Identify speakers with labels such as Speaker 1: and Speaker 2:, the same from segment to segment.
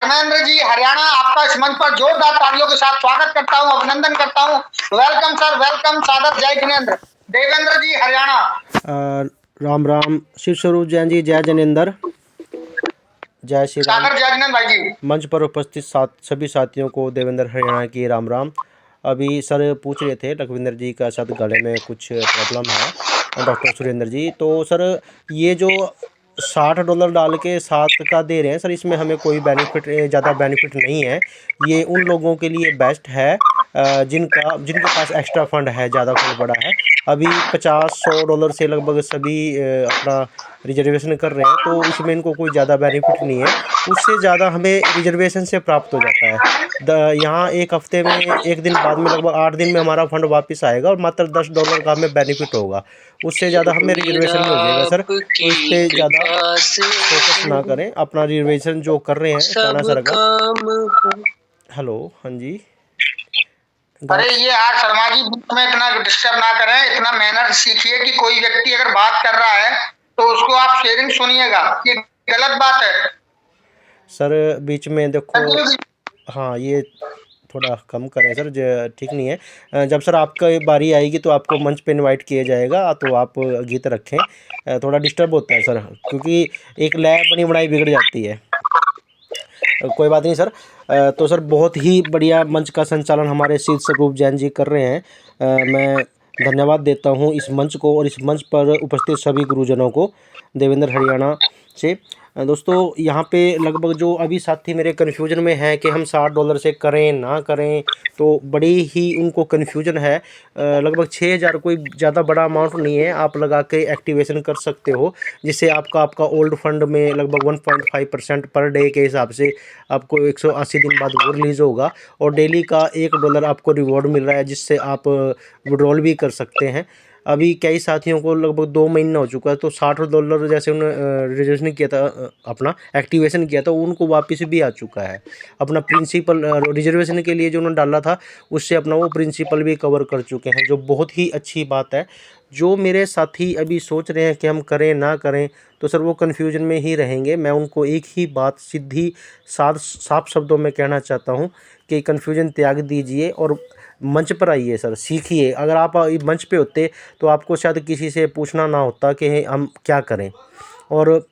Speaker 1: धर्मेंद्र जी हरियाणा, आपका इस मंच पर जोरदार तालियों के साथ स्वागत करता हूं, अभिनंदन करता हूं। वेलकम सर, वेलकम, सादर जय जिनेन्द्र। देवेंद्र जी हरियाणा।
Speaker 2: राम राम, शिव स्वरूप जैन जी, जय जिनेन्द्र, जय श्री राम।
Speaker 1: सादर जय जिनेन्द्र भाई जी।
Speaker 2: मंच पर उपस्थित सभी साथियों को देवेंद्र हरियाणा की राम राम। अभी सर पूछ रहे थे लखविंदर जी का शायद गले में कुछ प्रॉब्लम है, डॉक्टर सुरेंद्र जी। तो सर ये जो $60 डाल के 7 का दे रहे हैं सर, इसमें हमें कोई बेनिफिट, ज़्यादा बेनिफिट नहीं है। ये उन लोगों के लिए बेस्ट है जिनके पास एक्स्ट्रा फंड है, ज़्यादा फंड पड़ा है। अभी $50-100 से लगभग सभी अपना रिजर्वेशन कर रहे हैं, तो इसमें इनको कोई ज़्यादा बेनिफिट नहीं है। उससे ज़्यादा हमें रिजर्वेशन से प्राप्त हो जाता है। यहाँ एक हफ्ते में, एक दिन बाद में, लगभग 8 दिन में हमारा फंड वापस आएगा और मात्र $10 का हमें बेनिफिट होगा। उससे ज़्यादा हमें रिजर्वेशन नहीं हो जाएगा सर। तो इस पर ज़्यादा फोकस ना करें, अपना रिजर्वेशन जो कर रहे हैं चाणा सर का। हेलो, हाँ जी।
Speaker 1: अरे ये आज शर्मा जी बीच में इतना डिस्टर्ब ना करें, इतना मैनर सीखिए कि कोई व्यक्ति अगर बात कर रहा है तो उसको आप शेयरिंग सुनिएगा, ये गलत बात है
Speaker 2: सर। बीच में देखो, हाँ ये थोड़ा कम करें सर, ठीक नहीं है। जब सर आपका बारी आएगी तो आपको मंच पे इनवाइट किया जाएगा, तो आप गीत रखें। थोड़ा डिस्टर्ब होता है सर, क्योंकि एक लय बनी बनाई बिगड़ जाती है। कोई बात नहीं सर। तो सर बहुत ही बढ़िया मंच का संचालन हमारे शिव स्वरूप जैन जी कर रहे हैं। मैं धन्यवाद देता हूं इस मंच को और इस मंच पर उपस्थित सभी गुरुजनों को, देवेंद्र हरियाणा से। दोस्तों यहाँ पे लगभग जो अभी साथी मेरे कन्फ्यूजन में हैं कि हम $60 से करें ना करें, तो बड़ी ही उनको कन्फ्यूजन है। लगभग 6,000 कोई ज़्यादा बड़ा अमाउंट नहीं है, आप लगा के एक्टिवेशन कर सकते हो, जिससे आपका ओल्ड फंड में लगभग 1.5% पर डे के हिसाब से आपको 180 दिन बाद वो रिलीज़ होगा। और डेली का $1 आपको रिवॉर्ड मिल रहा है, जिससे आप विड्रॉल भी कर सकते हैं। अभी कई साथियों को लगभग 2 महीना हो चुका है, तो $60 जैसे उन्होंने रिजर्वेशन किया था, अपना एक्टिवेशन किया था, उनको वापस भी आ चुका है। अपना प्रिंसिपल रिजर्वेशन के लिए जो उन्होंने डाला था, उससे अपना वो प्रिंसिपल भी कवर कर चुके हैं, जो बहुत ही अच्छी बात है। जो मेरे साथी अभी सोच रहे हैं कि हम करें ना करें, तो सर वो कन्फ्यूजन में ही रहेंगे। मैं उनको एक ही बात सीधी साफ शब्दों में कहना चाहता हूँ कि कन्फ्यूजन त्याग दीजिए और मंच पर आइए सर, सीखिए। अगर आप मंच पे होते तो आपको शायद किसी से पूछना ना होता कि हम क्या करें। और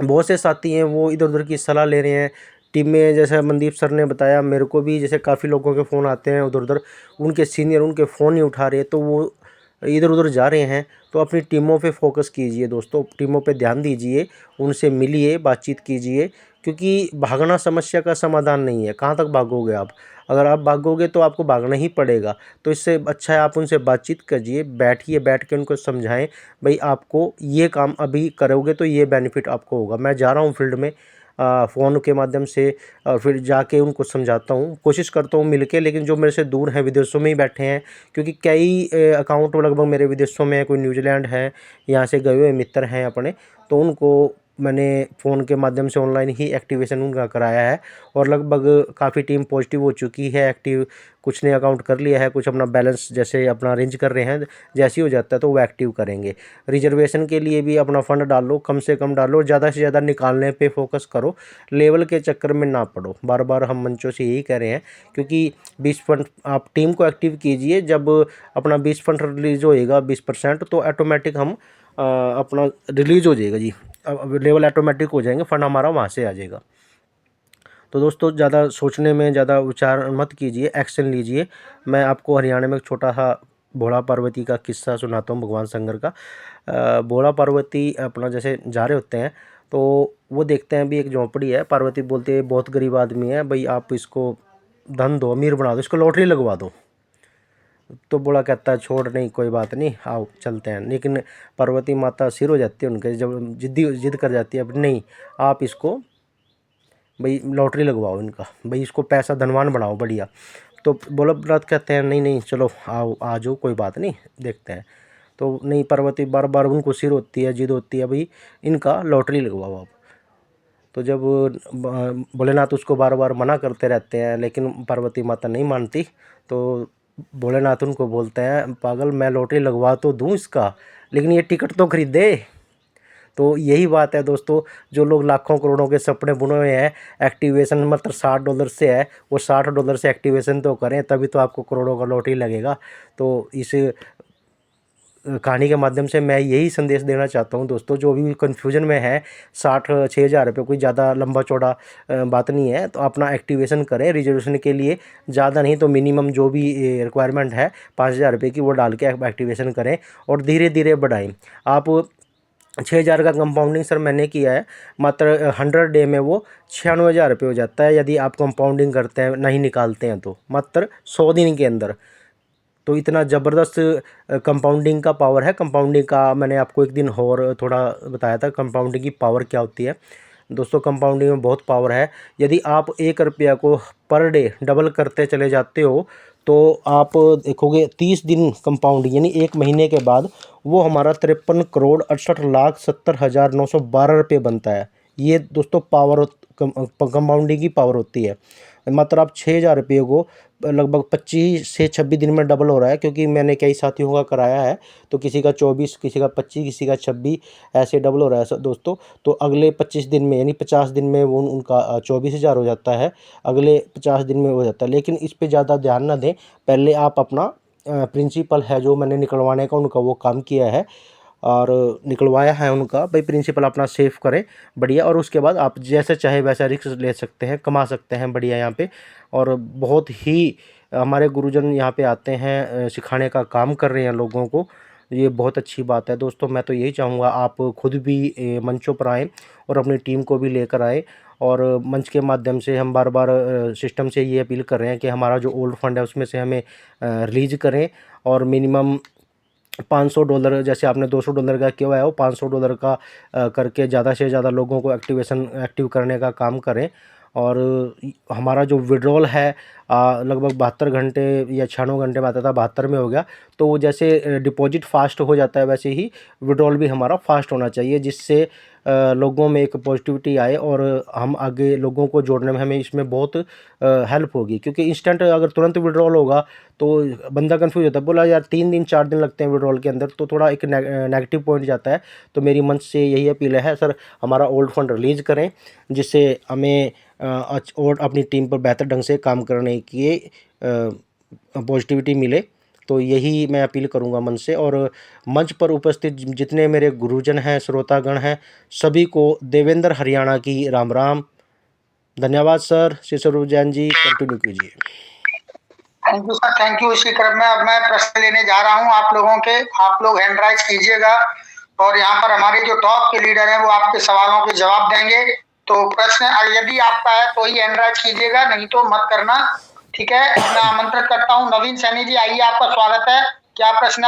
Speaker 2: बहुत से साथी हैं वो इधर उधर की सलाह ले रहे हैं टीम में। जैसे मनदीप सर ने बताया, मेरे को भी जैसे काफ़ी लोगों के फ़ोन आते हैं उधर उधर, उनके सीनियर उनके फ़ोन नहीं उठा रहे, तो वो इधर उधर जा रहे हैं। तो अपनी टीमों पे फोकस कीजिए दोस्तों, टीमों पे ध्यान दीजिए, उनसे मिलिए, बातचीत कीजिए, क्योंकि भागना समस्या का समाधान नहीं है। कहाँ तक भागोगे आप? अगर आप भागोगे तो आपको भागना ही पड़ेगा। तो इससे अच्छा है आप उनसे बातचीत कीजिए, बैठ के उनको समझाएं, भाई आपको ये काम अभी करोगे तो ये बेनिफिट आपको होगा। मैं जा रहा हूँ फील्ड में फ़ोन के माध्यम से, फिर जाके उनको समझाता हूँ, कोशिश करता हूँ मिलके। लेकिन जो मेरे से दूर हैं, विदेशों में ही बैठे हैं, क्योंकि कई अकाउंट लगभग मेरे विदेशों में है, कोई न्यूजीलैंड है, यहाँ से गए हुए मित्र हैं अपने, तो उनको मैंने फ़ोन के माध्यम से ऑनलाइन ही एक्टिवेशन उनका कराया है। और लगभग काफ़ी टीम पॉजिटिव हो चुकी है, एक्टिव। कुछ ने अकाउंट कर लिया है, कुछ अपना बैलेंस जैसे अपना अरेंज कर रहे हैं, जैसे ही हो जाता है तो वो एक्टिव करेंगे। रिजर्वेशन के लिए भी अपना फ़ंड डालो, कम से कम डालो, ज़्यादा से ज़्यादा निकालने पे फोकस करो, लेवल के चक्कर में ना पड़ो। बार बार हम मंचों से यही कह रहे हैं, क्योंकि 20 फंड आप टीम को एक्टिव कीजिए। जब अपना 20 फंड रिलीज़ होएगा 20%, तो ऑटोमेटिक हम अपना रिलीज़ हो जाएगा जी, अब लेवल ऑटोमेटिक हो जाएंगे, फंड हमारा वहाँ से आ जाएगा। तो दोस्तों ज़्यादा सोचने में ज़्यादा विचार मत कीजिए, एक्शन लीजिए। मैं आपको हरियाणा में एक छोटा सा भोला पार्वती का किस्सा सुनाता हूँ, भगवान शंकर का। भोला पार्वती अपना जैसे जा रहे होते हैं, तो वो देखते हैं भी एक झोंपड़ी है। पार्वती बोलती है बहुत गरीब आदमी है, भाई आप इसको धन दो, अमीर बना दो, इसको लॉटरी लगवा दो। तो बूढ़ा कहता है छोड़, नहीं कोई बात नहीं, आओ चलते हैं। लेकिन पार्वती माता सिर हो जाती है उनके, जब जिद कर जाती है, अब नहीं आप इसको भाई लॉटरी लगवाओ इनका, भाई इसको पैसा धनवान बनाओ बढ़िया। तो बोला व्रत कहते हैं नहीं नहीं चलो आओ आ जाओ, कोई बात नहीं देखते हैं। तो नहीं, पार्वती बार बार उनको सिर होती है, जिद होती है, भाई इनका लॉटरी लगवाओ आप। तो जब भोलेनाथ उसको बार बार मना करते रहते हैं, लेकिन पार्वती माता नहीं मानती, तो भोलेनाथ उनको बोलते हैं पागल, मैं लॉटरी लगवा तो दूँ इसका, लेकिन ये टिकट तो खरीदे। तो यही बात है दोस्तों, जो लोग लाखों करोड़ों के सपने बुने हुए हैं, एक्टिवेशन मात्र $60 से है, वो $60 से एक्टिवेशन तो करें, तभी तो आपको करोड़ों का लॉटरी लगेगा। तो इस कहानी के माध्यम से मैं यही संदेश देना चाहता हूँ दोस्तों, जो भी कन्फ्यूजन में है, 6,000 रुपये कोई ज़्यादा लंबा चौड़ा बात नहीं है। तो अपना एक्टिवेशन करें रिजर्वेशन के लिए, ज़्यादा नहीं तो मिनिमम जो भी रिक्वायरमेंट है 5,000 रुपये की, वो डाल के एक्टिवेशन करें और धीरे धीरे बढ़ाएं। आप 6,000 का कंपाउंडिंग सर मैंने किया है, मात्र 100 डे में वो 96,000 रुपये हो जाता है, यदि आप कंपाउंडिंग करते हैं, नहीं निकालते हैं तो, मात्र 100 दिन के अंदर। तो इतना ज़बरदस्त कंपाउंडिंग का पावर है। कंपाउंडिंग का मैंने आपको एक दिन और थोड़ा बताया था, कंपाउंडिंग की पावर क्या होती है दोस्तों। कंपाउंडिंग में बहुत पावर है। यदि आप 1 रुपया को पर डे डबल करते चले जाते हो, तो आप देखोगे 30 दिन कंपाउंडिंग यानी 1 महीने के बाद वो हमारा 53,68,70,912 रुपये बनता है। ये दोस्तों पावर कंपाउंडिंग की पावर होती है। मात्र आप 6,000 रुपये को लगभग 25 से 26 दिन में डबल हो रहा है, क्योंकि मैंने कई साथियों का कराया है, तो किसी का 24, किसी का 25, किसी का 26 ऐसे डबल हो रहा है दोस्तों। तो अगले 25 दिन में यानी 50 दिन में वो उनका 24,000 हो जाता है, अगले 50 दिन में हो जाता है। लेकिन इस पे ज़्यादा ध्यान ना दें, पहले आप अपना प्रिंसिपल है जो मैंने निकलवाने का उनका वो काम किया है और निकलवाया है उनका, भाई प्रिंसिपल अपना सेव करें बढ़िया, और उसके बाद आप जैसे चाहे वैसा रिस्क ले सकते हैं, कमा सकते हैं बढ़िया यहाँ पे। और बहुत ही हमारे गुरुजन यहाँ पे आते हैं, सिखाने का काम कर रहे हैं लोगों को, ये बहुत अच्छी बात है दोस्तों। मैं तो यही चाहूँगा आप खुद भी मंचों पर आएँ और अपनी टीम को भी लेकर आएँ। और मंच के माध्यम से हम बार बार सिस्टम से ये अपील कर रहे हैं कि हमारा जो ओल्ड फंड है उसमें से हमें रिलीज़ करें, और मिनिमम $500, जैसे आपने $200 का किया हुआ है, वो $500 का करके ज़्यादा से ज़्यादा लोगों को एक्टिव करने का काम करें। और हमारा जो विड्रॉल है लगभग 72 घंटे या 96 घंटे में आता था, 72 में हो गया। तो वो जैसे डिपॉजिट फास्ट हो जाता है, वैसे ही विड्रॉल भी हमारा फास्ट होना चाहिए, जिससे लोगों में एक पॉजिटिविटी आए और हम आगे लोगों को जोड़ने में हमें इसमें बहुत हेल्प होगी। क्योंकि इंस्टेंट अगर तुरंत विड्रॉल होगा तो बंदा कंफ्यूज होता है, बोला यार 3 दिन 4 दिन लगते हैं विड्रॉल के अंदर, तो थोड़ा एक नेगेटिव पॉइंट जाता है। तो मेरी मंच से यही अपील है सर, हमारा ओल्ड फंड रिलीज़ करें, जिससे हमें और अपनी टीम पर बेहतर ढंग से काम करने की पॉजिटिविटी मिले। तो यही मैं अपील करूंगा मन से। और मंच पर उपस्थित जितने मेरे गुरुजन हैं, श्रोतागण हैं, सभी को देवेंद्र हरियाणा की राम राम। धन्यवाद सर। श्री स्वरूप जैन जी कंटिन्यू कीजिए।
Speaker 1: Thank you sir, thank you. इसी क्रम में अब मैं प्रश्न लेने जा रहा हूं आप लोगों के, आप लोग हैंड राइज कीजिएगा और यहाँ पर हमारे जो टॉप के लीडर हैं वो आपके सवालों के जवाब देंगे। तो प्रश्न यदि आपका है तो ही हैंड राइज कीजिएगा, नहीं तो मत करना, ठीक है। मैं आमंत्रित करता हूँ नवीन सैनी जी, आइए, आपका स्वागत है। क्या प्रश्न